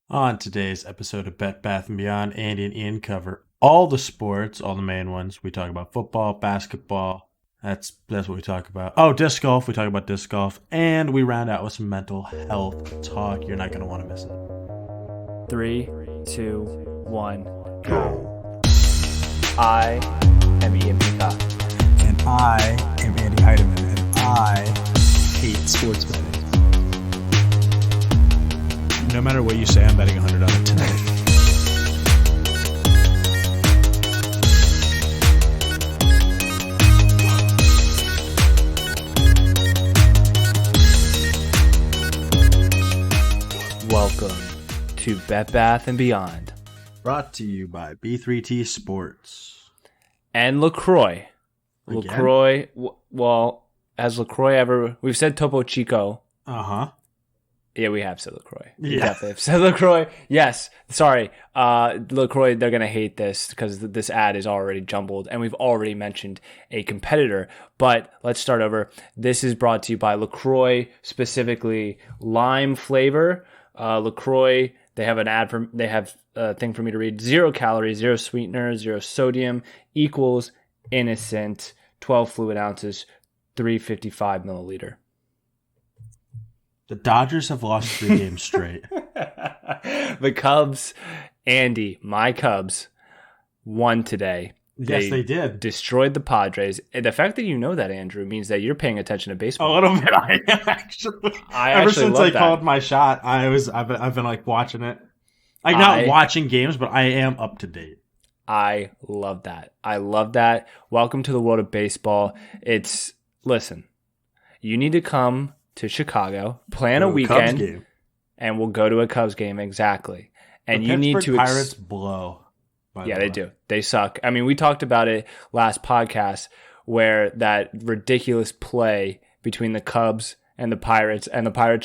On today's episode of Bet Bath & Beyond, Andy and Ian cover all the sports, all the main ones. We talk about football, basketball. That's what we talk about. Oh, disc golf. We talk about disc golf. And we round out with some mental health talk. You're not going to want to miss it. 3, 2, 1, go. I am Ian Peacock. And I am Andy Heidemann. And I hate sports betting. No matter what you say, I'm betting 100 on it tonight. Welcome to Bet Bath & Beyond. Brought to you by B3T Sports. And LaCroix. Again? LaCroix, well, has LaCroix ever... We've said Topo Chico. Uh-huh. Yeah, we have said LaCroix. We Yeah. definitely have said LaCroix. Yes. Sorry. LaCroix, they're going to hate this because this ad is already jumbled and we've already mentioned a competitor. But let's start over. This is brought to you by LaCroix, specifically lime flavor. LaCroix, they have a thing for me to read. 0 calories, 0 sweetener, 0 sodium equals innocent, 12 fluid ounces, 355 milliliter. The Dodgers have lost 3 games straight. The Cubs, Andy, my Cubs, won today. Yes, they did. Destroyed the Padres. And the fact that you know that, Andrew, means that you're paying attention to A baseball. little bit, I am actually. Ever since love I that. called my shot, I've been like watching it. Like not watching games, but I am up to date. I love that. I love that. Welcome to the world of baseball. Listen, you need to come to Chicago, plan a weekend, Cubs game. and we'll go to a Cubs game. Exactly. And The you need Pittsburgh to Pirates blow. Yeah, they do. They suck. I mean, we talked about it last podcast where that ridiculous play between the Cubs and the Pirates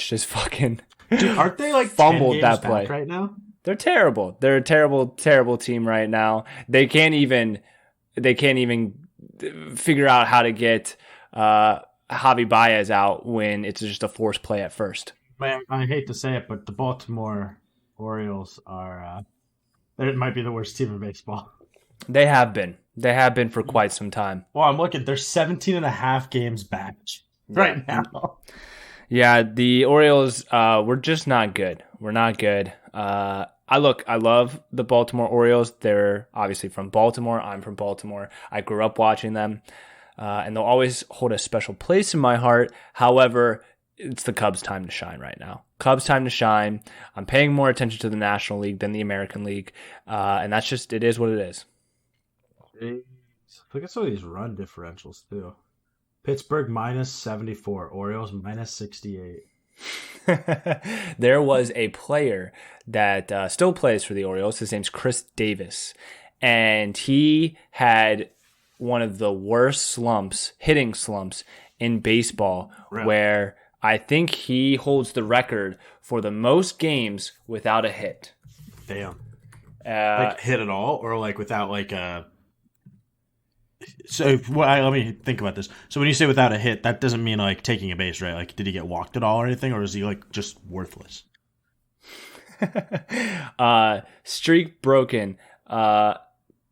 just fucking Dude, aren't they like fumbled 10 games that play back right now? They're terrible. They're a terrible, terrible team right now. They can't even figure out how to get Javi Baez out when it's just a forced play at first. Man, I hate to say it, but the Baltimore Orioles are it might be the worst team in baseball. They have been. They have been for quite some time. Well, I'm looking. They're 17 and a half games back right now. Yeah, the Orioles, we're just not good. We're not good. I love the Baltimore Orioles. They're obviously from Baltimore. I'm from Baltimore. I grew up watching them, and they'll always hold a special place in my heart. However, it's the Cubs' time to shine right now. Cubs' time to shine. I'm paying more attention to the National League than the American League, and that's just, it is what it is. Look at some of these run differentials, too. Pittsburgh minus 74. Orioles minus 68. There was a player that still plays for the Orioles. His name's Chris Davis, and he had one of the worst hitting slumps in baseball, Really? where I think he holds the record for the most games without a hit. Damn. Like hit at all, or like without like a... So let me think about this. So when you say without a hit, that doesn't mean like taking a base, right? Like, did he get walked at all or anything, or is he like just worthless? Streak broken.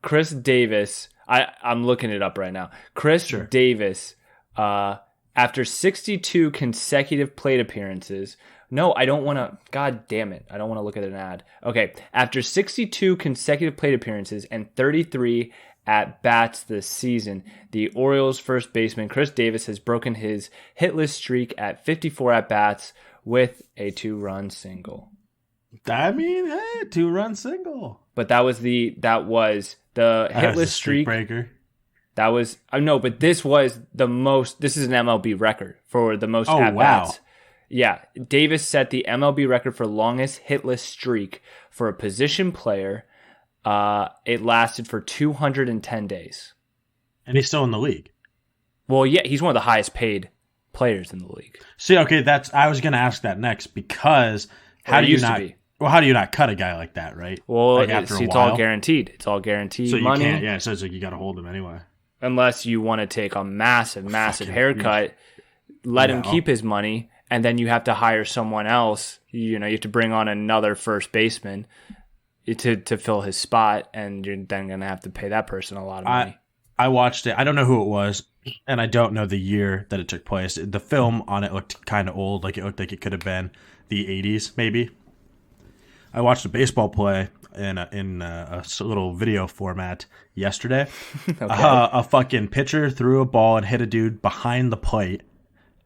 Chris Davis. I'm looking it up right now. Chris Davis. After 62 consecutive plate appearances. No, I don't want to. God damn it. I don't want to look at an ad. Okay. After 62 consecutive plate appearances and 33 at-bats this season, the Orioles first baseman Chris Davis has broken his hitless streak at 54 at-bats with a 2-run single. I mean, hey, 2-run single. But that was the hitless streak breaker. That was but this was the most. This is an MLB record for the most at-bats. Wow. Yeah, Davis set the MLB record for longest hitless streak for a position player. It lasted for 210 days. And he's still in the league. Well, yeah, he's one of the highest paid players in the league. See, okay, I was going to ask that next, because how do you not cut a guy like that, right? Well, like after it's all guaranteed. It's all guaranteed so you money. can't, yeah, so it's like you got to hold him anyway. Unless you want to take a massive haircut, let him keep his money, and then you have to hire someone else. You have to bring on another first baseman to fill his spot, and you're then going to have to pay that person a lot of money. I watched it. I don't know who it was, and I don't know the year that it took place. The film on it looked kind of old. Like it looked like it could have been the 80s, maybe. I watched a baseball play in a little video format yesterday. Okay. A fucking pitcher threw a ball and hit a dude behind the plate.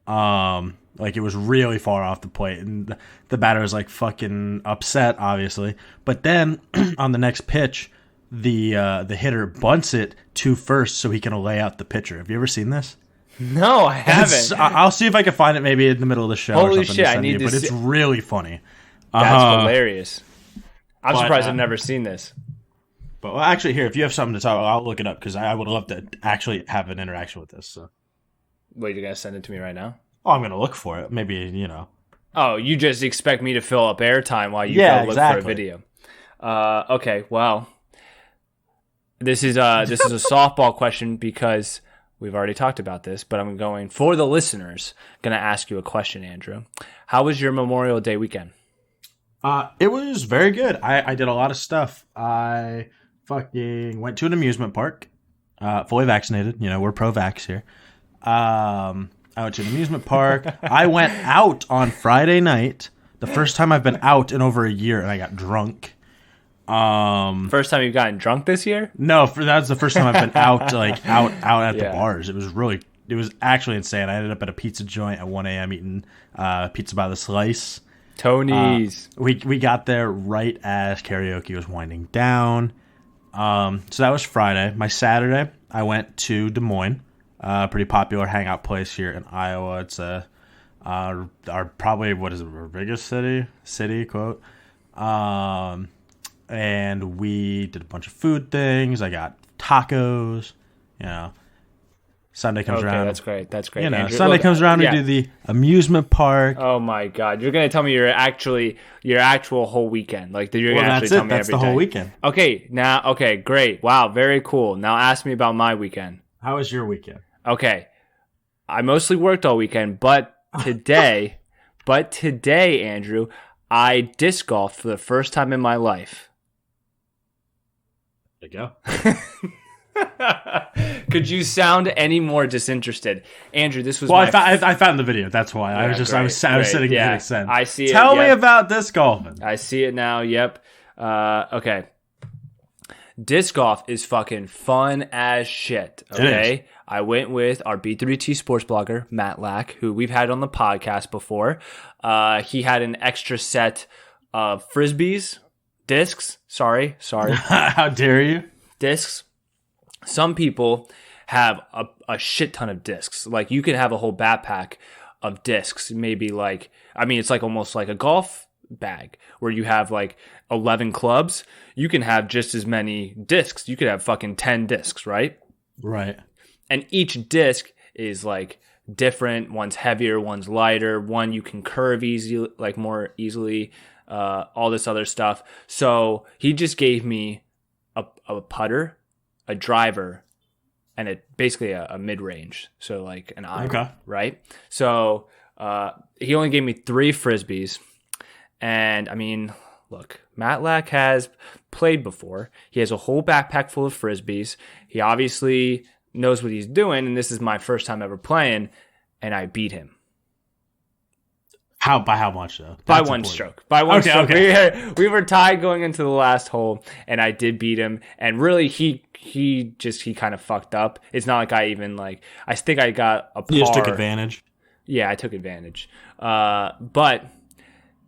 Like it was really far off the plate, and the batter was like fucking upset, obviously. But then on the next pitch, the hitter bunts it to first so he can lay out the pitcher. Have you ever seen this? No, I haven't. I'll see if I can find it maybe in the middle of the show. Holy or something shit! to send I need you, to. But it's really funny. That's hilarious. I'm but, surprised I've never seen this. But actually, here, if you have something to talk about, I'll look it up because I would love to actually have an interaction with this. So. Wait, you're gonna send it to me right now? Oh, I'm gonna look for it. Maybe Oh, you just expect me to fill up airtime while you go look for a video? Okay, well, this is a softball question because we've already talked about this, but I'm going for the listeners. Going to ask you a question, Andrew. How was your Memorial Day weekend? It was very good. I did a lot of stuff. I fucking went to an amusement park, fully vaccinated. We're pro-vax here. I went to an amusement park. I went out on Friday night. The first time I've been out in over a year, and I got drunk. First time you've gotten drunk this year? No, that's the first time I've been out, out at the bars. It was actually insane. I ended up at a pizza joint at 1 a.m. eating pizza by the slice. Tony's. We got there right as karaoke was winding down. So that was Friday. My Saturday, I went to Des Moines. Pretty popular hangout place here in Iowa. It's our probably our biggest city quote. And we did a bunch of food things. I got tacos. Sunday comes around. That's great. Andrew, Sunday comes around. We do the amusement park. Oh my God! You're gonna tell me your actual whole weekend? Like you're gonna actually tell me That's every the whole day. weekend. Okay, great. Wow, very cool. Now ask me about my weekend. How was your weekend? Okay, I mostly worked all weekend, but today, Andrew, I disc golfed for the first time in my life. There you go. Could you sound any more disinterested, Andrew? This was I found the video. That's why I was sitting getting sent. I see. Tell me about disc golfing. I see it now. Yep. Okay. Disc golf is fucking fun as shit. Okay. I went with our B3T sports blogger, Matt Lack, who we've had on the podcast before. He had an extra set of frisbees, discs. Sorry. How dare you? Discs. Some people have a shit ton of discs. Like you could have a whole backpack of discs. Maybe it's like almost like a golf bag where you have like 11 clubs. You can have just as many discs. You could have fucking 10 discs, right? Right. And each disc is like different. One's heavier, one's lighter. One you can curve more easily. All this other stuff. So he just gave me a putter, a driver, and basically a mid-range. So like an iron, okay. Right? So he only gave me 3 frisbees. And I mean, look, Matt Lack has played before. He has a whole backpack full of frisbees. He obviously knows what he's doing, and this is my first time ever playing, and I beat him. By how much though? By one stroke. Stroke. Okay. We were tied going into the last hole, and I did beat him. And really, he kind of fucked up. It's not like I think I got a par. You just took advantage. Yeah, I took advantage. But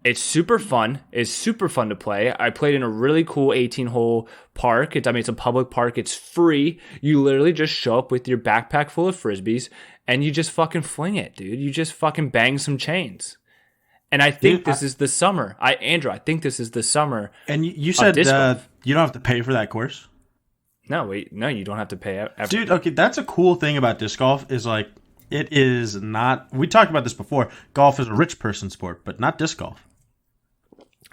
it's super fun. It's super fun to play. I played in a really cool 18-hole park. It's a public park. It's free. You literally just show up with your backpack full of frisbees, and you just fucking fling it, dude. You just fucking bang some chains. And I think this is the summer. Andrew, I think this is the summer. And you said you don't have to pay for that course? No, you don't have to pay ever. Dude, okay, that's a cool thing about disc golf is like it is not. We talked about this before. Golf is a rich person sport, but not disc golf.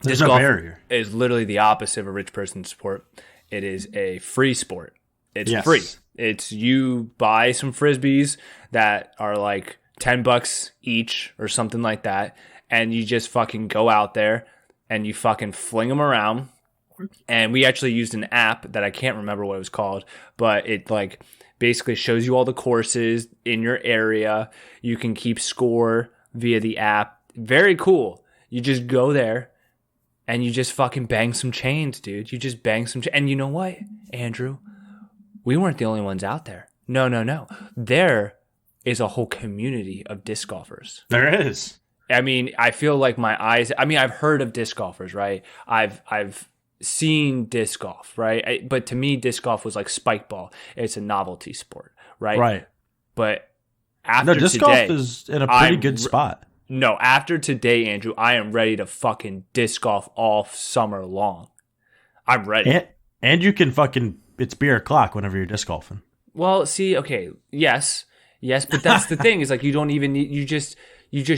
There's no barrier. Is literally the opposite of a rich person sport. It is a free sport. It's free. It's you buy some frisbees that are like $10 each or something like that. And you just fucking go out there and you fucking fling them around. And we actually used an app that I can't remember what it was called, but it like basically shows you all the courses in your area. You can keep score via the app. Very cool. You just go there and you just fucking bang some chains, dude. You just bang some and you know what, Andrew? We weren't the only ones out there. No. There is a whole community of disc golfers. There is. I mean, I feel like my eyes, I mean, I've heard of disc golfers, right? I've seen disc golf, right? But to me, disc golf was like spike ball. It's a novelty sport, right? Right. But after disc today, golf is in a pretty good spot. No, after today, Andrew, I am ready to fucking disc golf all summer long. I'm ready. And you can fucking, it's beer o'clock whenever you're disc golfing. Well, see, okay, yes, but that's the thing is like you don't even need, you just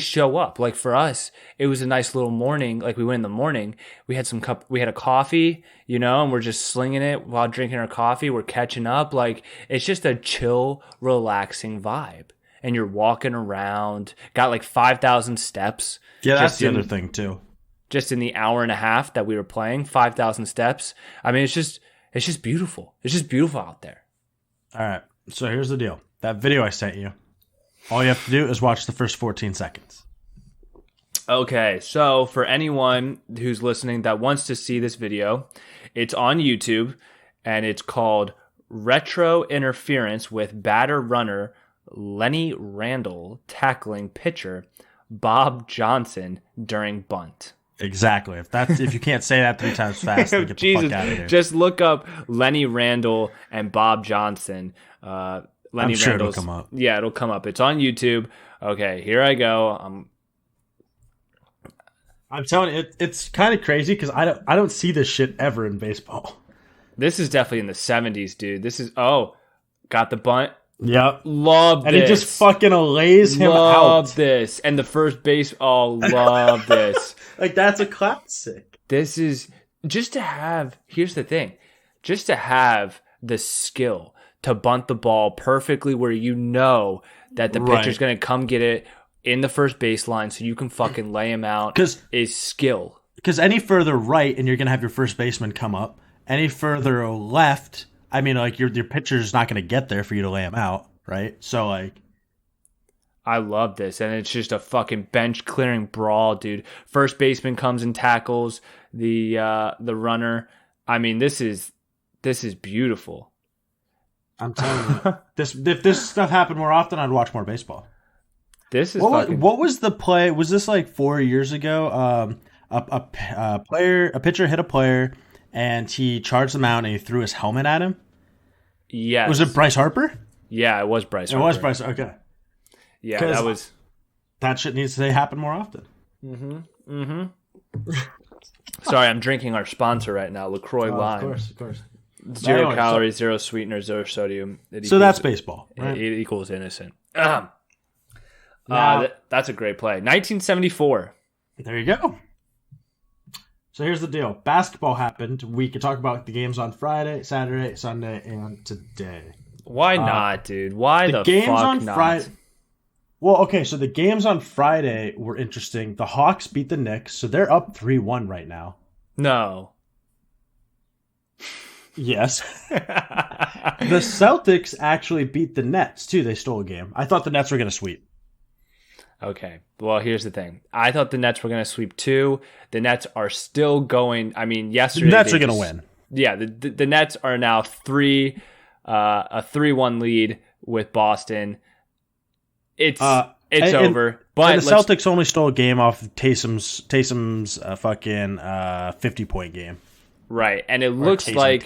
show up. Like for us, it was a nice little morning. Like we went in the morning, we had a coffee, you know, and we're just slinging it while drinking our coffee. We're catching up. Like it's just a chill, relaxing vibe. And you're walking around, got like 5,000 steps. Yeah, that's the other thing too. Just in the hour and a half that we were playing, 5,000 steps. I mean, it's just beautiful. It's just beautiful out there. All right. So here's the deal. That video I sent you, all you have to do is watch the first 14 seconds. Okay, so for anyone who's listening that wants to see this video, it's on YouTube, and it's called Retro Interference with Batter Runner Lenny Randle Tackling Pitcher Bob Johnson During Bunt. Exactly. If you can't say that 3 times fast, then get the fuck out of here. Just look up Lenny Randle and Bob Johnson. I'm sure it'll come up. Yeah, it'll come up. It's on YouTube. Okay, here I go. I'm telling you, it's kind of crazy because I don't see this shit ever in baseball. This is definitely in the 70s, dude. This is got the bunt. Yep. Love this. And he just fucking lays him out. Love this. And the first base, love this. Like, that's a classic. This is just to have, here's the thing, just to have the skill to bunt the ball perfectly where you know that the pitcher's going to come get it in the first baseline so you can fucking lay him out is skill. Because any further right and you're going to have your first baseman come up. Any further left, I mean, like, your pitcher's not going to get there for you to lay him out, right? So, like, I love this, and it's just a fucking bench clearing brawl, dude. First baseman comes and tackles the runner. I mean, this is beautiful. I'm telling you, if this stuff happened more often, I'd watch more baseball. This is what was the play? Was this like 4 years ago? A pitcher hit a player, and he charged him out, and he threw his helmet at him. Yes. Was it Bryce Harper? Yeah, it was Bryce Harper. It was Bryce. Okay. Yeah, that shit needs to happen more often. Sorry, I'm drinking our sponsor right now, LaCroix Lime. Of course. Zero calories, zero sweetener, zero sodium. So that's baseball, right? It equals innocent. That's a great play. 1974. There you go. So here's the deal. Basketball happened. We could talk about the games on Friday, Saturday, Sunday, and today. Why not, dude? Why the games fuck on not? Friday? Well, okay, so the games on Friday were interesting. The Hawks beat the Knicks, so they're up 3-1 right now. No. Yes. The Celtics actually beat the Nets, too. They stole a game. I thought the Nets were going to sweep. Okay, well, here's the thing. I thought the Nets were going to sweep too. The Nets are still going. I mean, yesterday... The Nets are going to win. Yeah, the Nets are now a 3-1 lead with Boston. It's over. But the Celtics only stole a game off of Taysom's fucking 50-point game. Right, and it looks like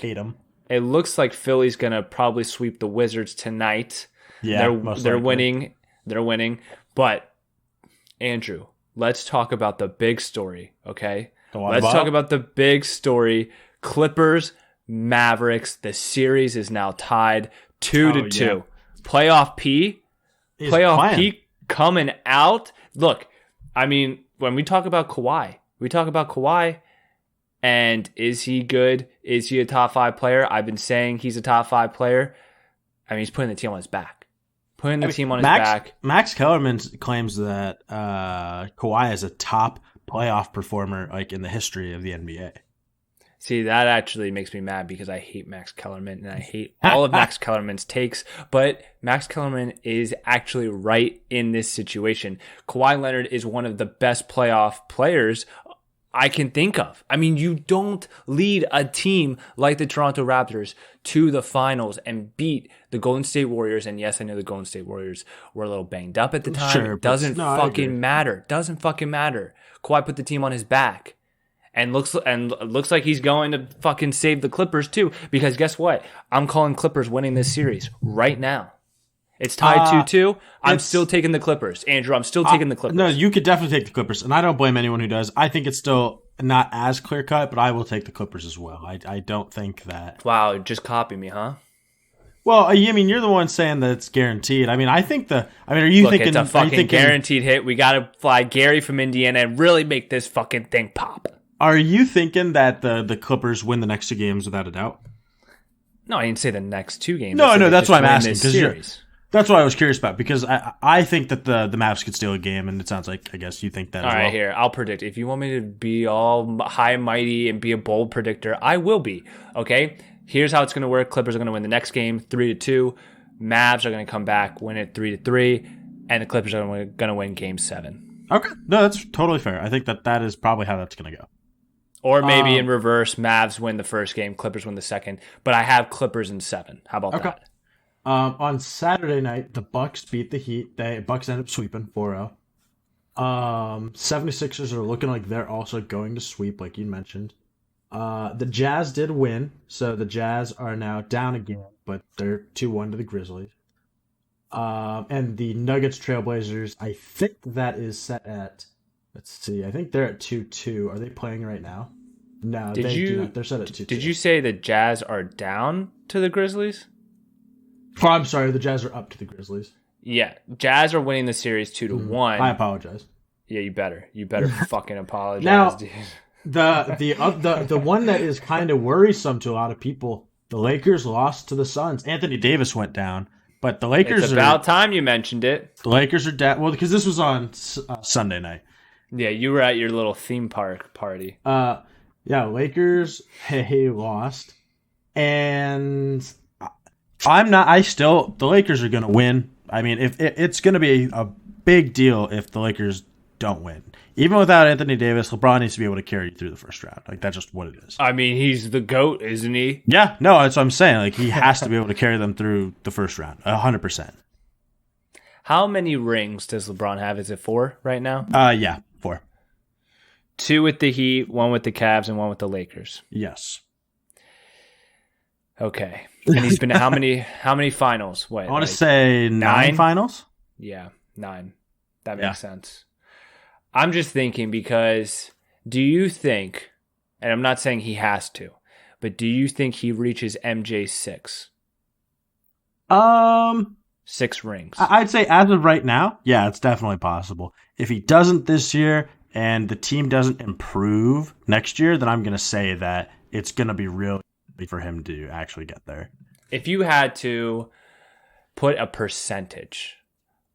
Philly's going to probably sweep the Wizards tonight. Yeah, they're winning. They're winning. But Andrew, let's talk about the big story, okay? Let's talk about the big story. Clippers, Mavericks. The series is now tied 2-2. Yeah. Playoff P coming out. Look, I mean, when we talk about Kawhi, and is he good? Is he a top 5 player? I've been saying he's a top 5 player. I mean, he's putting the team on his back. putting the team on his back. Max Kellerman claims that Kawhi is a top playoff performer like in the history of the NBA. See, that actually makes me mad because I hate Max Kellerman and I hate all of Max Kellerman's takes, but Max Kellerman is actually right in this situation. Kawhi Leonard is one of the best playoff players I can think of. I mean, you don't lead a team like the Toronto Raptors to the finals and beat the Golden State Warriors. And yes, I know the Golden State Warriors were a little banged up at the time. Sure, it doesn't fucking matter. Doesn't fucking matter. Kawhi put the team on his back. And looks like he's going to fucking save the Clippers too. Because guess what? I'm calling Clippers winning this series right now. It's tied 2-2. I'm still taking the Clippers. Andrew, I'm still taking the Clippers. No, you could definitely take the Clippers. And I don't blame anyone who does. I think it's still not as clear-cut, but I will take the Clippers as well. I don't think that... Wow, just copy me, huh? Well, I mean, you're the one saying that it's guaranteed. I mean, are you thinking... It's a fucking guaranteed hit. We got to fly Gary from Indiana and really make this fucking thing pop. Are you thinking that the Clippers win the next 2 games without a doubt? No, I didn't say the next 2 games. No, that's why I'm asking. That's what I was curious about, because I think that the Mavs could steal a game, and it sounds like, I guess, you think that as well. All right, here, I'll predict. If you want me to be all high and mighty and be a bold predictor, I will be, okay? Here's how it's going to work. Clippers are going to win the next game 3-2. Mavs are going to come back, win it 3-3, and the Clippers are going to win Game 7. Okay. No, that's totally fair. I think that is probably how that's going to go. Or maybe in reverse, Mavs win the first game, Clippers win the second. But I have Clippers in 7. How about that? On Saturday night, the Bucks beat the Heat. Bucks end up sweeping 4-0. 76ers are looking like they're also going to sweep, like you mentioned. The Jazz did win, so the Jazz are now down again, but they're 2-1 to the Grizzlies. And the Nuggets Trailblazers, I think that is set at... Let's see. I think they're at 2-2. Are they playing right now? No, they do not. They're set at 2-2. Did you say the Jazz are down to the Grizzlies? Oh, I'm sorry. The Jazz are up to the Grizzlies. Yeah, Jazz are winning the series 2-1. I apologize. Yeah, you better. You better fucking apologize, now, dude. The one that is kind of worrisome to a lot of people, the Lakers lost to the Suns. Anthony Davis went down, but the Lakers It's about time you mentioned it. The Lakers are down. Well, because this was on Sunday night. Yeah, you were at your little theme park party. Yeah, Lakers, lost. And the Lakers are going to win. I mean, if it's going to be a big deal if the Lakers don't win. Even without Anthony Davis, LeBron needs to be able to carry you through the first round. Like, that's just what it is. I mean, he's the GOAT, isn't he? Yeah, no, that's what I'm saying. Like, he has to be able to carry them through the first round, 100%. How many rings does LeBron have? Is it 4 right now? Yeah, 4. 2 with the Heat, 1 with the Cavs, and 1 with the Lakers. Yes. Okay. And he's been to how many finals? Wait, I want to say 9 finals? Yeah, 9. That makes sense. I'm just thinking because do you think, and I'm not saying he has to, but do you think he reaches MJ 6? 6 rings. I'd say as of right now, yeah, it's definitely possible. If he doesn't this year and the team doesn't improve next year, then I'm going to say that it's going to be really for him to actually get there. If you had to put a percentage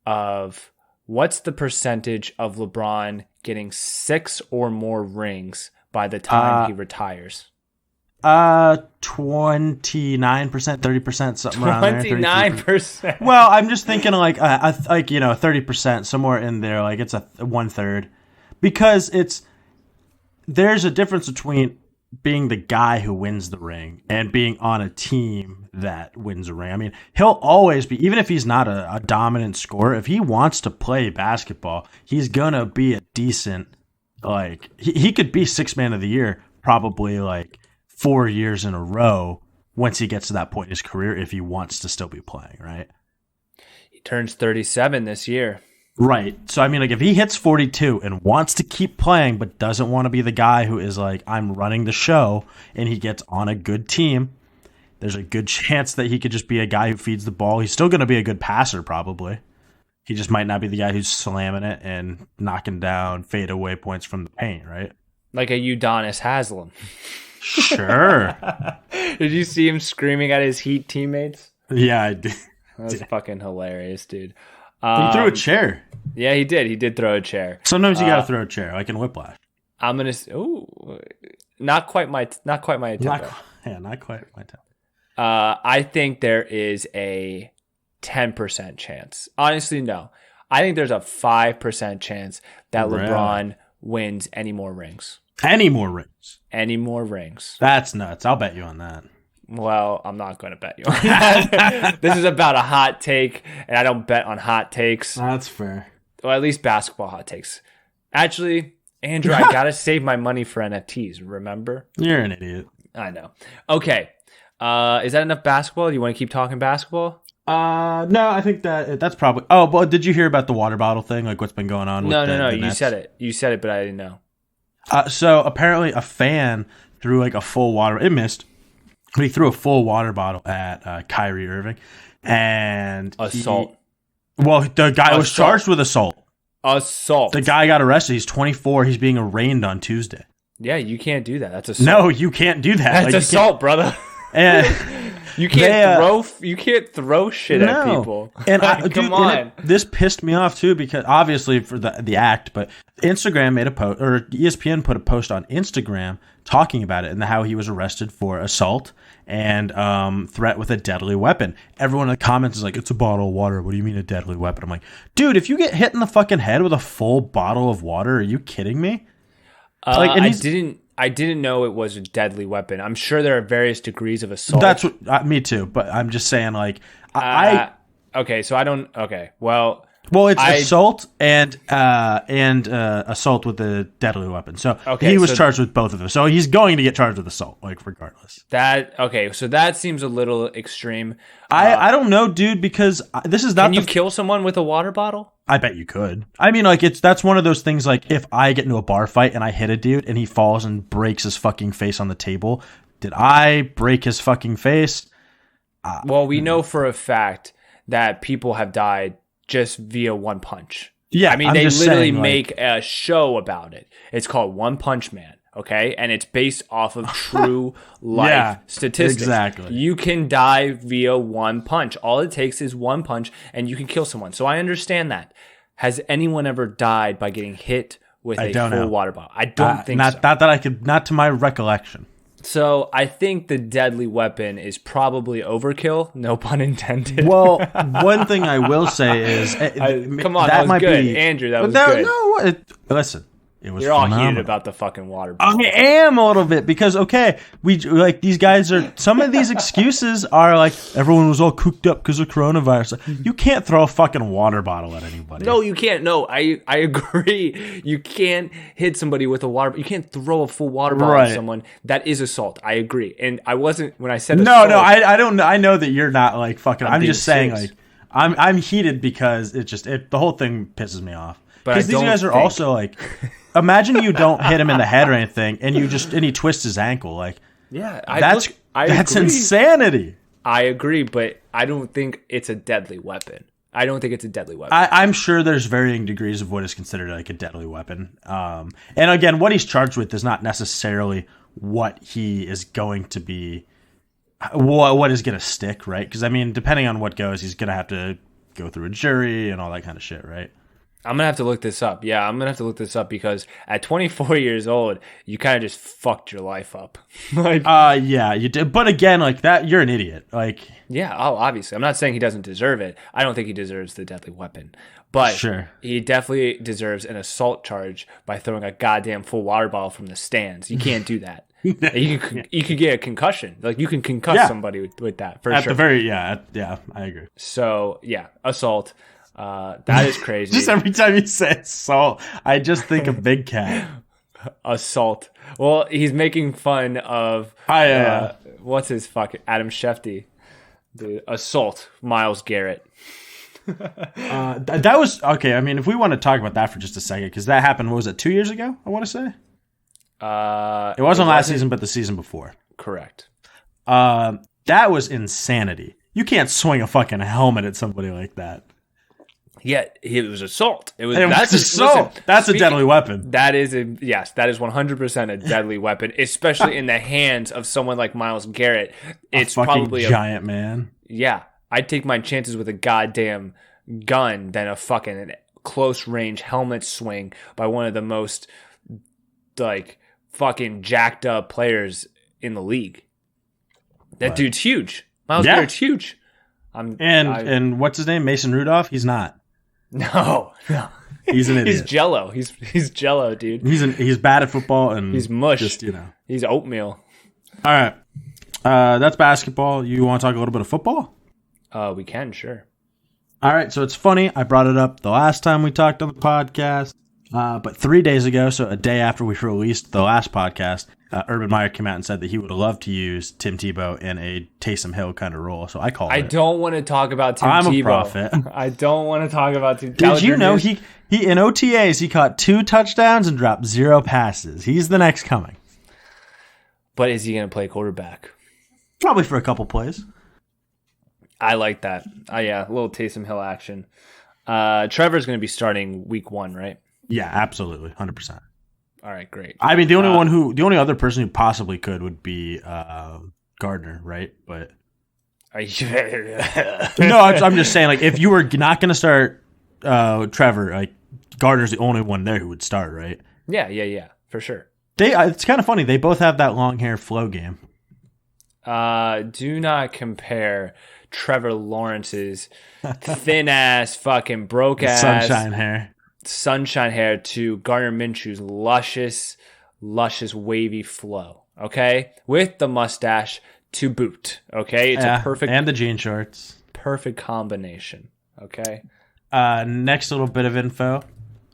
of what's the percentage of LeBron getting 6 or more rings by the time he retires? 29%, 30%, something around there. 29%. Well, I'm just thinking like 30%, somewhere in there. Like it's a 1/3, because there's a difference between being the guy who wins the ring and being on a team that wins a ring. I mean, he'll always be, even if he's not a dominant scorer, if he wants to play basketball, he's gonna be a decent, like he could be 6th man of the year probably like 4 years in a row once he gets to that point in his career, if he wants to still be playing, right? He turns 37 this year. Right. So, I mean, like, if he hits 42 and wants to keep playing but doesn't want to be the guy who is like, I'm running the show, and he gets on a good team, there's a good chance that he could just be a guy who feeds the ball. He's still going to be a good passer, probably. He just might not be the guy who's slamming it and knocking down fadeaway points from the paint, right? Like a Udonis Haslem. Sure. Did you see him screaming at his Heat teammates? Yeah, I did. That was fucking hilarious, dude. He threw a chair. Yeah, he did. He did throw a chair. Sometimes you gotta throw a chair, like in Whiplash. I'm gonna. Ooh, not quite my tempo. Not quite my tempo. I think there is a 10% chance. Honestly, no. I think there's a 5% chance that LeBron wins any more rings. Any more rings. That's nuts. I'll bet you on that. Well, I'm not going to bet you on that. This is about a hot take, and I don't bet on hot takes. That's fair. Well, at least basketball hot takes. Actually, Andrew, I got to save my money for NFTs, remember? You're an idiot. I know. Okay. Is that enough basketball? Do you want to keep talking basketball? No, I think that's probably. Oh, but did you hear about the water bottle thing? Like what's been going on? No. The You Nets? said it. You said it, but I didn't know. So apparently a fan threw like a full water. It missed, but he threw a full water bottle at Kyrie Irving, and Assault. The guy was charged with assault. Assault. The guy got arrested. He's 24. He's being arraigned on Tuesday. Yeah, you can't do that. That's assault. No, you can't do that. That's assault, brother. And you can't throw shit at people. And come on. This pissed me off too because obviously for the act, but Instagram made a post or ESPN put a post on Instagram talking about it and how he was arrested for assault and threat with a deadly weapon. Everyone in the comments is like, "It's a bottle of water. What do you mean a deadly weapon?" I'm like, dude, if you get hit in the fucking head with a full bottle of water, are you kidding me? I didn't know it was a deadly weapon. I'm sure there are various degrees of assault. That's what me too. But I'm just saying, like, okay, so I don't. Okay, well, it's assault and assault with a deadly weapon. So he was charged with both of them. So he's going to get charged with assault, like regardless. So that seems a little extreme. I don't know, dude, because this is not. Can you kill someone with a water bottle? I bet you could. I mean, like that's one of those things. Like if I get into a bar fight and I hit a dude and he falls and breaks his fucking face on the table, did I break his fucking face? Well, we know for a fact that people have died just via one punch. Yeah, I mean, they literally make a show about it. It's called One Punch Man. Okay, and it's based off of true life statistics. Exactly. You can die via one punch. All it takes is one punch, and you can kill someone. So I understand that. Has anyone ever died by getting hit with a full water bottle? I don't think so. Not that I could. Not to my recollection. So I think the deadly weapon is probably overkill. No pun intended. Well, one thing I will say is, come on, that was good, Andrew. That was good. Listen. You're all heated about the fucking water bottle. I am a little bit because we like these guys are. Some of these excuses are like everyone was all cooped up because of coronavirus. You can't throw a fucking water bottle at anybody. No, you can't. No, I agree. You can't hit somebody with a water. You can't throw a full water bottle at someone. That is assault. I agree. And I wasn't when I said assault. No. I don't. I know that you're not like fucking. I'm just saying like I'm heated because the whole thing pisses me off. Because these guys are also like. Imagine you don't hit him in the head or anything, and he twists his ankle. Like, that's insanity. I agree, but I don't think it's a deadly weapon. I'm sure there's varying degrees of what is considered like a deadly weapon. And again, what he's charged with is not necessarily what he is going to be, what is going to stick, right? Because I mean, depending on what goes, he's going to have to go through a jury and all that kind of shit, right? I'm going to have to look this up. Yeah, I'm going to have to look this up because at 24 years old, you kind of just fucked your life up. Yeah, you did. But again, like that, you're an idiot. Like, yeah, obviously. I'm not saying he doesn't deserve it. I don't think he deserves the deadly weapon. But he definitely deserves an assault charge by throwing a goddamn full water bottle from the stands. You can't do that. You could get a concussion. Like you can concuss somebody with that for sure. I agree. So, yeah, assault. That is crazy. Just every time you say assault, I just think of Big Cat. Assault. Well, he's making fun of what's his fucking Adam Schefter. The assault, Myles Garrett. That was okay. I mean, if we want to talk about that for just a second, because that happened. What was it? 2 years ago? I want to say. It wasn't last season, but the season before. Correct. That was insanity. You can't swing a fucking helmet at somebody like that. Yeah, it was assault. That's assault. Listen, that's a deadly weapon. That is 100% a deadly weapon, especially in the hands of someone like Myles Garrett. It's a fucking probably giant man. Yeah, I'd take my chances with a goddamn gun than a fucking close range helmet swing by one of the most like fucking jacked up players in the league. That dude's huge. Miles Garrett's huge. And what's his name? Mason Rudolph? He's not. No. He's an idiot. He's Jello. He's Jello, dude. He's bad at football and he's mush. Just he's oatmeal. All right, that's basketball. You want to talk a little bit of football? We can, sure. All right, so it's funny. I brought it up the last time we talked on the podcast, but 3 days ago, so a day after we released the last podcast, Urban Meyer came out and said that he would love to use Tim Tebow in a Taysom Hill kind of role. So I called it. I don't want to talk about Tim Tebow. I'm a prophet. I don't want to talk about Tim Tebow. Did you know he in OTAs he caught 2 touchdowns and dropped 0 passes? He's the next coming. But is he going to play quarterback? Probably for a couple plays. I like that. Yeah, a little Taysom Hill action. Trevor's going to be starting week 1, right? Yeah, absolutely, 100%. All right, great. I mean, the only other person who possibly could would be Gardner, right? But no, I'm just saying, like, if you were not going to start Trevor, like Gardner's the only one there who would start, right? Yeah, for sure. It's kind of funny. They both have that long hair flow game. Do not compare Trevor Lawrence's thin ass, fucking broke ass sunshine hair to Gardner Minshew's luscious wavy flow. Okay, with the mustache to boot. Okay, it's a perfect and the jean shorts. Perfect combination. Okay. Next little bit of info.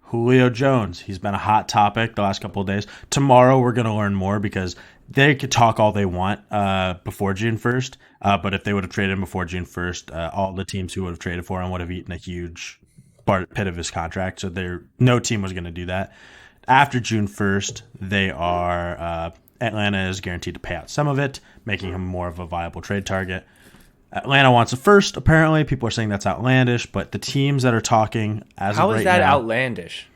Julio Jones. He's been a hot topic the last couple of days. Tomorrow we're going to learn more because they could talk all they want before June 1st. But if they would have traded him before June 1st, all the teams who would have traded for him would have eaten a huge pit of his contract. So no team was going to do that. After June 1st, they are Atlanta is guaranteed to pay out some of it, making him more of a viable trade target. Atlanta wants a first, apparently. People are saying that's outlandish, but the teams that are talking as How of right is that now, outlandish?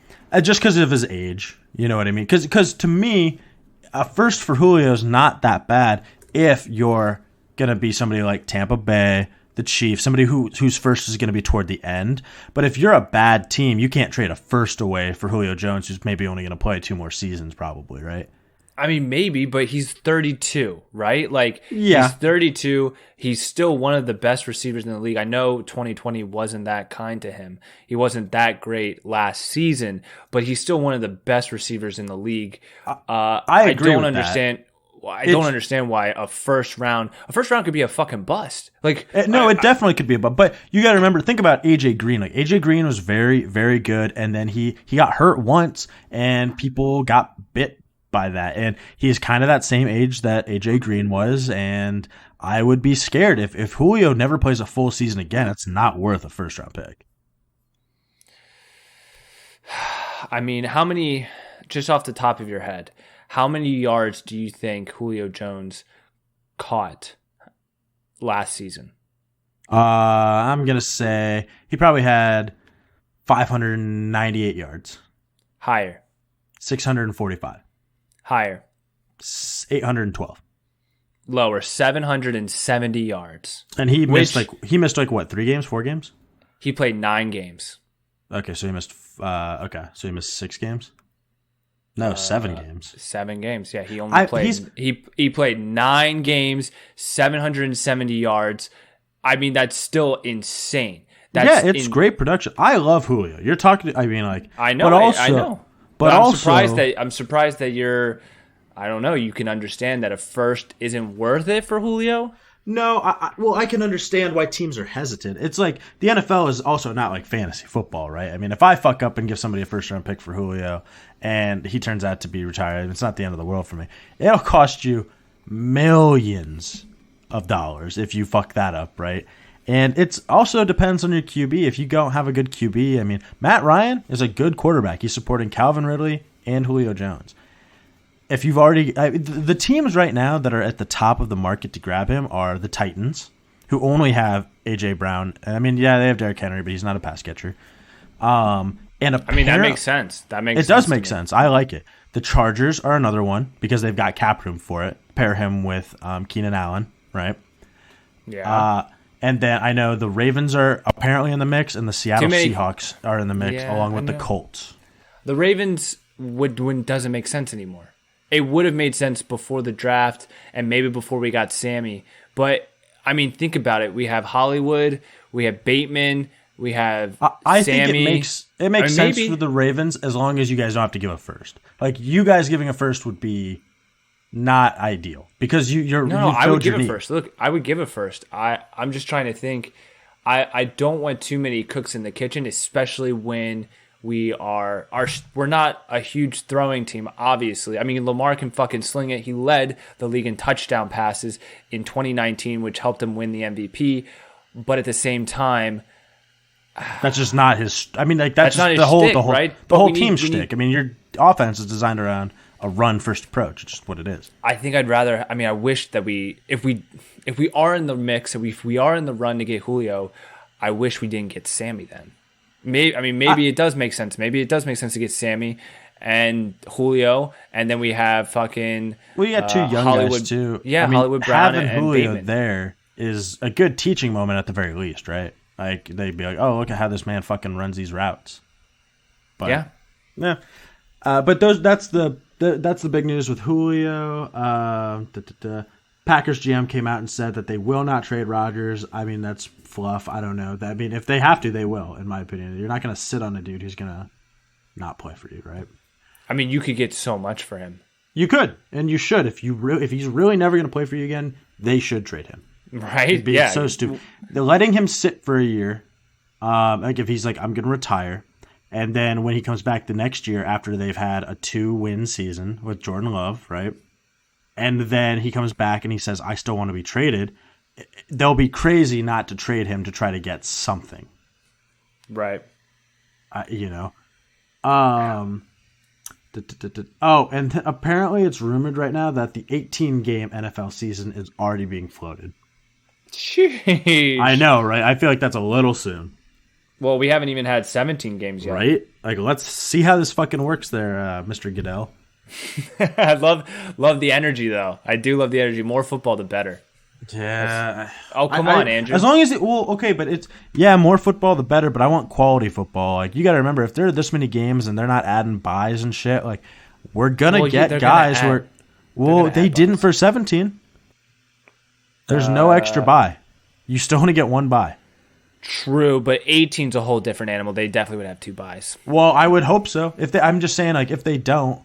Just because of his age. You know what I mean? Because to me, a first for Julio is not that bad if you're going to be somebody like Tampa Bay, the Chiefs, somebody whose first is going to be toward the end. But if you're a bad team, you can't trade a first away for Julio Jones, who's maybe only going to play 2 more seasons probably, right? I mean, maybe, but he's 32, right? Like, yeah. He's 32. He's still one of the best receivers in the league. I know 2020 wasn't that kind to him. He wasn't that great last season, but he's still one of the best receivers in the league. I agree don't with understand. that. I don't understand why a first round could be a fucking bust. Like, no, it definitely could be a bust. But you got to remember, think about AJ Green. Like AJ Green was very, very good, and then he got hurt once, and people got bit by that, and he's kind of that same age that AJ Green was, and I would be scared if Julio never plays a full season again. It's not worth a first round pick. I mean, how many, just off the top of your head, how many yards do you think Julio Jones caught last season? I'm gonna say he probably had 598 yards. Higher. 645. Higher. 812. Lower. 770 yards. And he missed like what, 3 games, 4 games? He played 9 games. Okay, so he missed 6 games? No, 7 games. 7 games. Yeah, he only played he played 9 games, 770 yards. I mean, that's still insane. It's great production. I love Julio. You're talking I know. I know. But I'm surprised that you're, I don't know, you can understand that a first isn't worth it for Julio. No, I can understand why teams are hesitant. It's like the NFL is also not like fantasy football, right? I mean, if I fuck up and give somebody a first round pick for Julio and he turns out to be retired, it's not the end of the world for me. It'll cost you millions of dollars if you fuck that up, right? And it also depends on your QB. If you don't have a good QB, I mean, Matt Ryan is a good quarterback. He's supporting Calvin Ridley and Julio Jones. If you've already the teams right now that are at the top of the market to grab him are the Titans, who only have AJ Brown. I mean, yeah, they have Derrick Henry, but he's not a pass catcher. That makes sense. It does make sense. I like it. The Chargers are another one because they've got cap room for it. Pair him with Keenan Allen, right? Yeah. And then I know the Ravens are apparently in the mix, and the Seattle many- Seahawks are in the mix, Yeah, along I with the know. Colts. The Ravens doesn't make sense anymore. It would have made sense before the draft and maybe before we got Sammy. But, I mean, think about it. We have Hollywood. We have Bateman. We have I Sammy. think it makes sense maybe- for the Ravens as long as you guys don't have to give a first. Like, you guys giving a first would be not ideal because you're No, you've I would showed your give it need. first. Look, I would give it first. I'm just trying to think. I don't want too many cooks in the kitchen, especially when we're not a huge throwing team, obviously. I mean, Lamar can fucking sling it. He led the league in touchdown passes in 2019, which helped him win the MVP. But at the same time, That's just not his. I mean, like that's not just his the whole shtick, the whole right? the But whole we need- team's we need- shtick. I mean, your offense is designed around a run first approach. It's just what it is. I think I'd rather. I mean, I wish that if we are in the mix, if we are in the run to get Julio, I wish we didn't get Sammy then. Maybe it does make sense. Maybe it does make sense to get Sammy and Julio, and then we have fucking. Well, you got two young Hollywood, guys too. Yeah, I mean, Hollywood Brown having and Julio Bateman. there is a good teaching moment at the very least, right? Like they'd be like, "Oh, look at how this man fucking runs these routes." But, Yeah. But that's the big news with Julio. Packers GM came out and said that they will not trade Rodgers. I mean, that's fluff. I don't know. I mean, if they have to, they will. In my opinion, you're not going to sit on a dude who's going to not play for you, right? I mean, you could get so much for him, You could, and you should. If he's really never going to play for you again, they should trade him. right? It'd be so stupid. They're letting him sit for a year. Like if he's like, I'm going to retire. And then when he comes back the next year after they've had a 2-win season with Jordan Love, right? And then he comes back and he says, I still want to be traded. They'll be crazy not to trade him to try to get something. Right. You know? Oh, and apparently it's rumored right now that the 18-game NFL season is already being floated. Sheesh. I know, right? I feel like that's a little soon. Well, we haven't even had 17 games yet. Right? Like, let's see how this fucking works there, Mr. Goodell. I love the energy, though. I do love the energy. More football, the better. Yeah. Oh, come on, Andrew. As long as okay, but it's, more football, the better, but I want quality football. Like, you got to remember, if there are this many games and they're not adding buys and shit, like, we're going to get guys who are, they didn't for 17. There's no extra buy. You still only get one buy. True, but 18's a whole different animal. They definitely would have 2 buys. Well, I would hope so. I'm just saying, like, if they don't,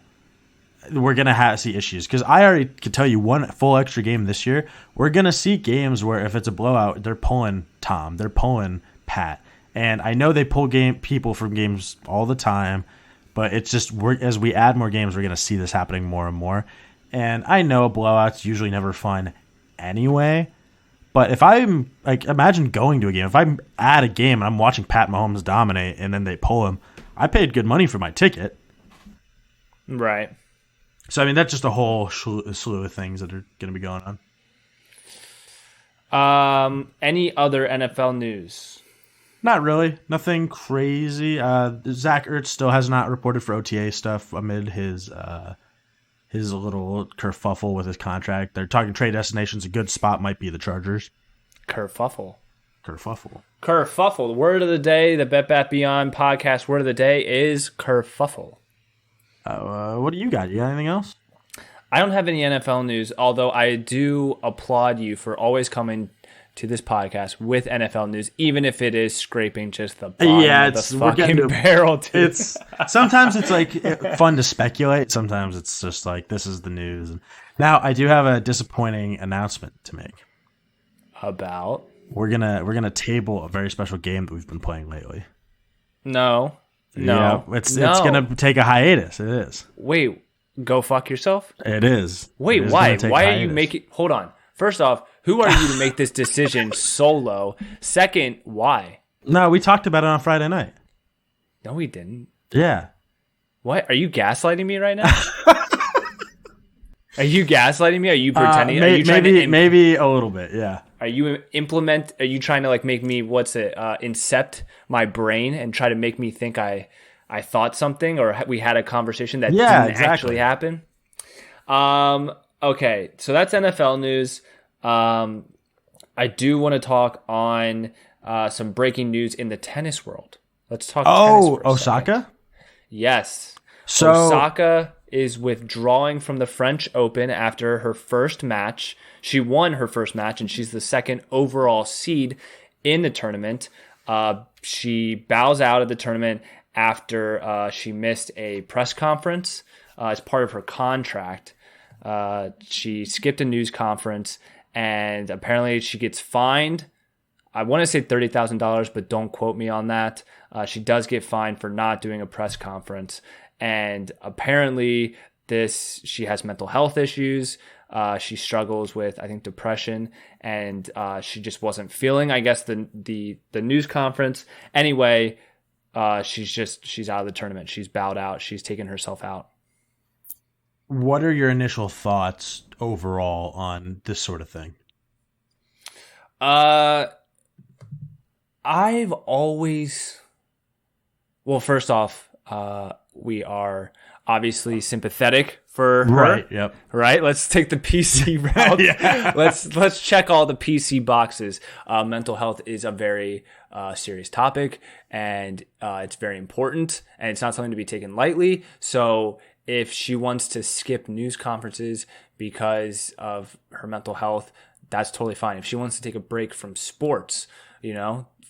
we're gonna see issues. Because I already could tell you one full extra game this year. We're gonna see games where if it's a blowout, they're pulling Tom, they're pulling Pat, and I know they pull people from games all the time, but it's just as we add more games, we're gonna see this happening more and more. And I know blowouts usually never fun anyway. But if I'm like, imagine going to a game. If I'm at a game and I'm watching Pat Mahomes dominate and then they pull him, I paid good money for my ticket. Right. So, I mean, that's just a whole slew of things that are going to be going on. Any other NFL news? Not really. Nothing crazy. Zach Ertz still has not reported for OTA stuff amid his little kerfuffle with his contract. They're talking trade destinations. A good spot might be the Chargers. Kerfuffle. Kerfuffle. Kerfuffle. The word of the day, the Bet Bat Beyond podcast word of the day is kerfuffle. What do you got? You got anything else? I don't have any NFL news, although I do applaud you for always coming to this podcast with NFL news, even if it is scraping just the bottom of the fucking barrel. It's sometimes it's like fun to speculate. Sometimes it's just like, this is the news. And now I do have a disappointing announcement to make. About? We're gonna table a very special game that we've been playing lately. No. Yeah, it's gonna take a hiatus. It is. Wait, go fuck yourself? It is. Wait, why? Why are you making... Hold on. First off, who are you to make this decision solo? Second, why? No, we talked about it on Friday night. No, we didn't. Yeah. What? Are you gaslighting me right now? Are you gaslighting me? Are you pretending? Are you trying maybe a little bit, yeah. Are you trying to like make me incept my brain and try to make me think I thought something or we had a conversation that didn't actually happen? Okay, so that's NFL news. I do want to talk on some breaking news in the tennis world. Let's talk tennis for a Osaka? second. Yes. So Osaka is withdrawing from the French Open after her first match. She won her first match, and she's the second overall seed in the tournament. She bows out of the tournament after she missed a press conference as part of her contract. She skipped a news conference, and apparently she gets fined. I want to say $30,000, but don't quote me on that. She does get fined for not doing a press conference. And apparently she has mental health issues. She struggles with, I think, depression, and she just wasn't feeling, I guess, the news conference. Anyway, she's out of the tournament. She's bowed out. She's taken herself out. what are your initial thoughts overall on this sort of thing? I've always, well, first off, we are obviously sympathetic for her. Right. Yep. Right. Let's take the PC route. Yeah. Let's check all the PC boxes. Mental health is a very serious topic, and it's very important, and it's not something to be taken lightly. So if she wants to skip news conferences because of her mental health, that's totally fine. If she wants to take a break from sports,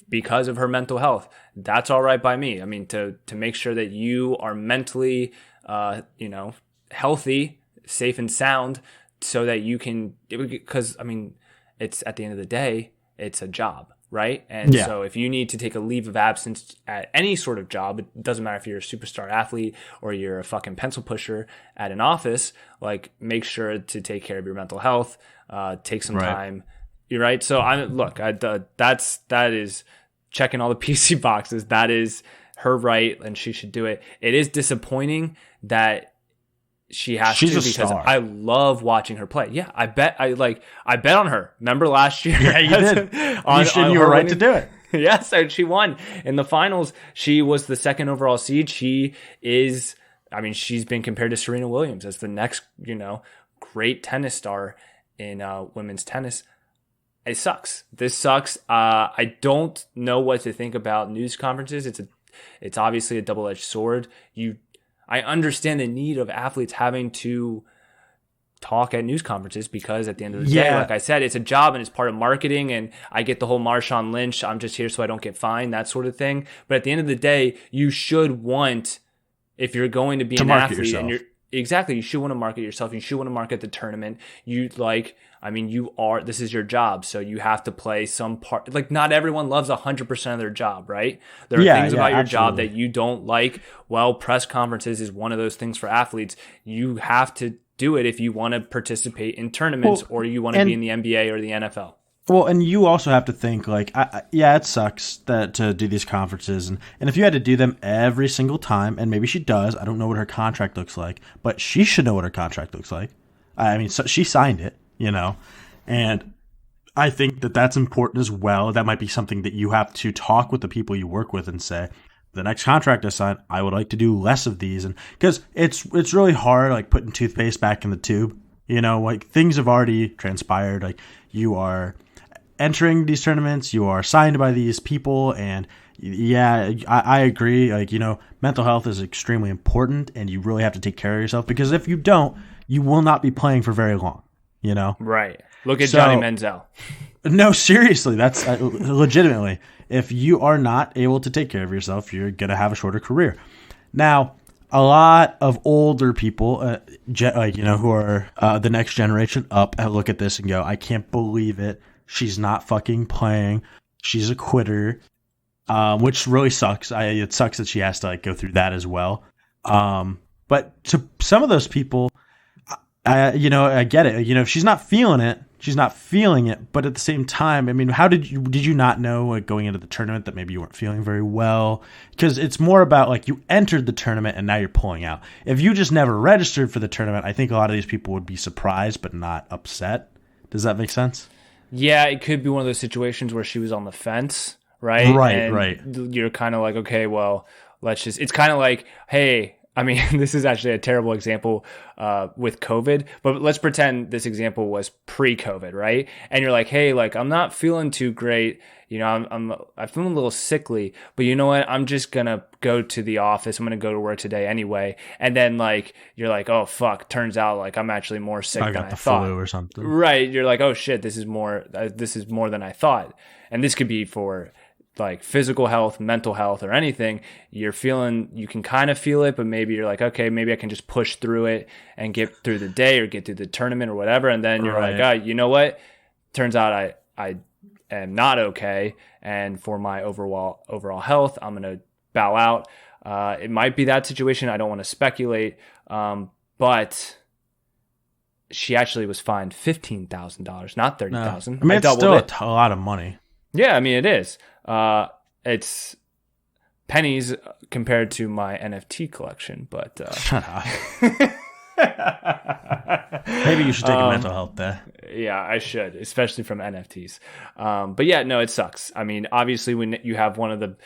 because of her mental health, that's all right by me. I mean, to make sure that you are mentally, healthy, safe and sound, so that you can, because I mean, it's at the end of the day, it's a job, right? And so if you need to take a leave of absence at any sort of job, it doesn't matter if you're a superstar athlete or you're a fucking pencil pusher at an office, like, make sure to take care of your mental health, take some time. You're right. So that is checking all the PC boxes. That is her right, and she should do it. It is disappointing that she has to, because star. I love watching her play. Yeah, I bet on her. Remember last year? Yeah, you did. You were right to do it. Yes, and she won in the finals. She was the second overall seed. She's been compared to Serena Williams as the next, great tennis star in women's tennis. It sucks. This sucks. I don't know what to think about news conferences. It's obviously a double-edged sword. I understand the need of athletes having to talk at news conferences, because at the end of the day, like I said, it's a job and it's part of marketing, and I get the whole Marshawn Lynch, I'm just here so I don't get fined, that sort of thing. But at the end of the day, you should want, if you're going to be an athlete, yourself. and you should want to market yourself. You should want to market the tournament. This is your job, so you have to play some part. Like, not everyone loves 100% of their job, right? There are things about your job that you don't like. Well, press conferences is one of those things for athletes. You have to do it if you want to participate in tournaments, or you want to be in the NBA or the NFL. Well, and you also have to think, like, it sucks to do these conferences. And if you had to do them every single time, and maybe she does, I don't know what her contract looks like, but she should know what her contract looks like. I mean, so she signed it, and I think that's important as well. That might be something that you have to talk with the people you work with and say, the next contract I sign, I would like to do less of these. And because it's really hard, like putting toothpaste back in the tube, like things have already transpired. Like, you are entering these tournaments, you are signed by these people, and I agree. Like, mental health is extremely important, and you really have to take care of yourself, because if you don't, you will not be playing for very long, Right. Look at Johnny Manziel. No, seriously, that's legitimately. If you are not able to take care of yourself, you're going to have a shorter career. Now, a lot of older people, who are the next generation up, look at this and go, I can't believe it. She's not fucking playing. She's a quitter, which really sucks. It sucks that she has to go through that as well. But to some of those people, I get it. If she's not feeling it, she's not feeling it. But at the same time, I mean, how did you not know going into the tournament that maybe you weren't feeling very well? Because it's more about you entered the tournament and now you're pulling out. If you just never registered for the tournament, I think a lot of these people would be surprised but not upset. Does that make sense? Yeah, it could be one of those situations where she was on the fence, right? Right. You're kind of like, okay, well, it's kind of like, hey, I mean, this is actually a terrible example with COVID, but let's pretend this example was pre-COVID, right? And you're like, hey, like I'm not feeling too great. You know, I'm feeling a little sickly, but you know what? I'm just gonna go to the office. I'm gonna go to work today anyway. And then like you're like, oh fuck, turns out like I'm actually more sick than I thought. I got the flu or something. Right? You're like, oh shit, this is more than I thought. And this could be for like physical health, mental health, or anything. You can kind of feel it, but maybe you're like, okay, maybe I can just push through it and get through the day or get through the tournament or whatever. And then you're like, oh, you know what? Turns out I am not okay. And for my overall health, I'm going to bow out. It might be that situation. I don't want to speculate. But she actually was fined $15,000, not $30,000. I mean, it's still a lot of money. Yeah, I mean, it is. It's pennies compared to my NFT collection, but shut up. Maybe you should take a mental health day. Yeah, I should, especially from NFTs. But yeah, no, it sucks. I mean, obviously, when you have one of the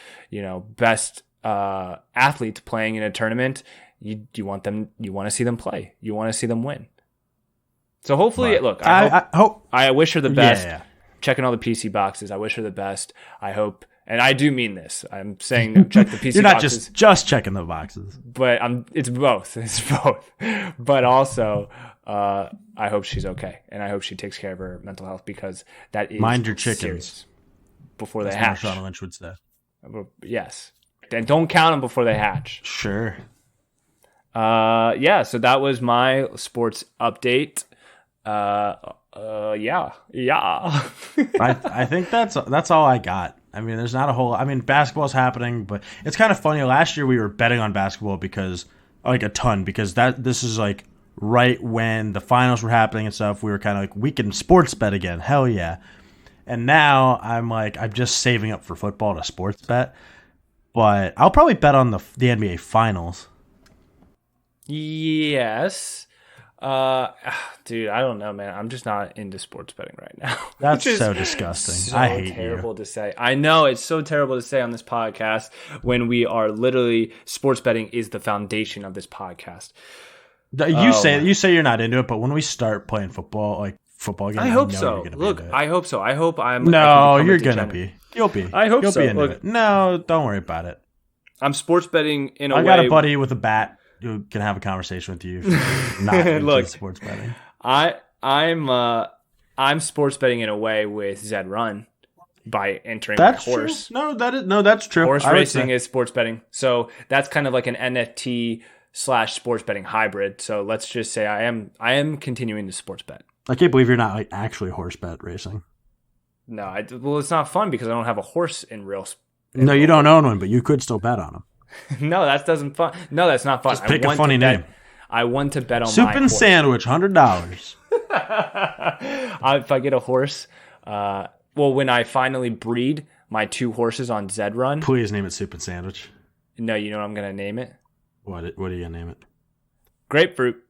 best athletes playing in a tournament, you want to see them play. You want to see them win. So hopefully, look, I wish her the best. Yeah. Checking all the PC boxes. I wish her the best. I hope, and I do mean this. I'm saying check the PC boxes. You're not just checking the boxes. But it's both. It's both. But also, I hope she's okay, and I hope she takes care of her mental health, because that is mind your chickens before they hatch. Marshawn Lynch would say. Yes, and don't count them before they hatch. Sure. Yeah. So that was my sports update. Yeah. I think that's all I got. I mean, there's not a whole. I mean, basketball's happening, but it's kind of funny. Last year we were betting on basketball because a ton, because this is like right when the finals were happening and stuff. We were kind of like, we can sports bet again. Hell yeah! And now I'm just saving up for football to sports bet, but I'll probably bet on the NBA finals. Yes. Dude, I don't know, man. I'm just not into sports betting right now. That's so disgusting. So I hate terrible you. to say. I know, it's so terrible to say on this podcast when we are literally, sports betting is the foundation of this podcast. You say you're not into it, but when we start playing football games, I hope so. Look, I hope so. I hope I'm. No, you're gonna be. You'll be. I hope You'll so. be into Look, it. No, don't worry about it. I'm sports betting in a way. I got a buddy with a bat who can have a conversation with you. Not into sports betting. I'm sports betting in a way with Zed Run by entering my horse. True. That's true. Horse racing is sports betting, so that's kind of like an NFT / sports betting hybrid. So let's just say I am continuing to sports bet. I can't believe you're not like actually horse bet racing. No, well, it's not fun because I don't have a horse in real. No, you don't own one, but you could still bet on them. No, that doesn't fun. No, that's not fun. Just pick a funny name. I want to bet on soup my and horse. sandwich, $100. If I get a horse, when I finally breed my 2 horses on Zed Run, please name it soup and sandwich. No, you know what I'm gonna name it? What are you gonna name it? Grapefruit.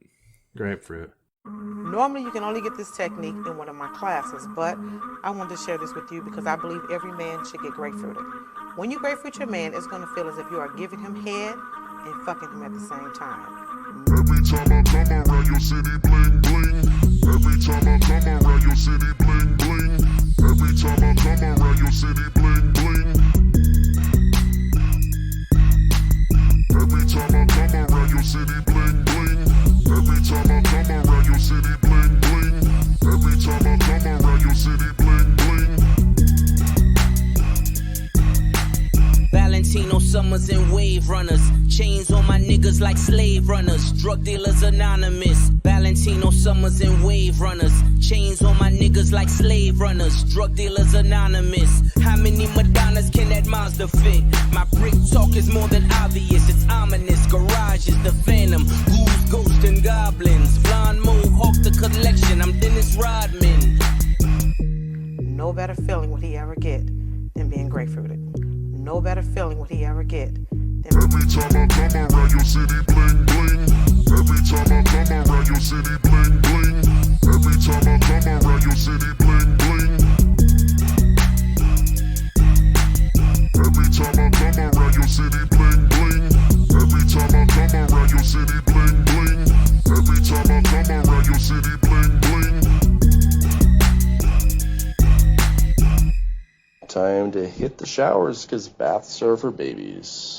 Normally you can only get this technique in one of my classes, but I wanted to share this with you because I believe every man should get grapefruited. When you grapefruit your man, it's going to feel as if you are giving him head and fucking him at the same time. Every time I come around your city, bling, bling. Every time I come around your city, bling, bling. Every time I come around your city, bling, bling. Every time I come around your city, bling, bling. Every time I come around your city, bling, bling. Every time I come around your city, bling, bling. Valentino Summers and Wave Runners. Chains on my niggas like slave runners. Drug dealers anonymous. Valentino Summers and Wave Runners. Chains on my niggas like slave runners. Drug dealers anonymous. How many Madonnas can that monster fit? My brick talk is more than obvious. It's ominous. Garage is the phantom. Ghouls, ghosts, and goblins. Blonde mohawk the collection. I'm Dennis Rodman. No better feeling would he ever get than being grapefruited. No better feeling would he ever get than... Every time I come around your city, bling, bling. Every time I come around your city, bling, bling. Every time I come around your city, bling, bling. Every time I come around your city, bling, bling. Every time I come around hit the showers because baths are for babies.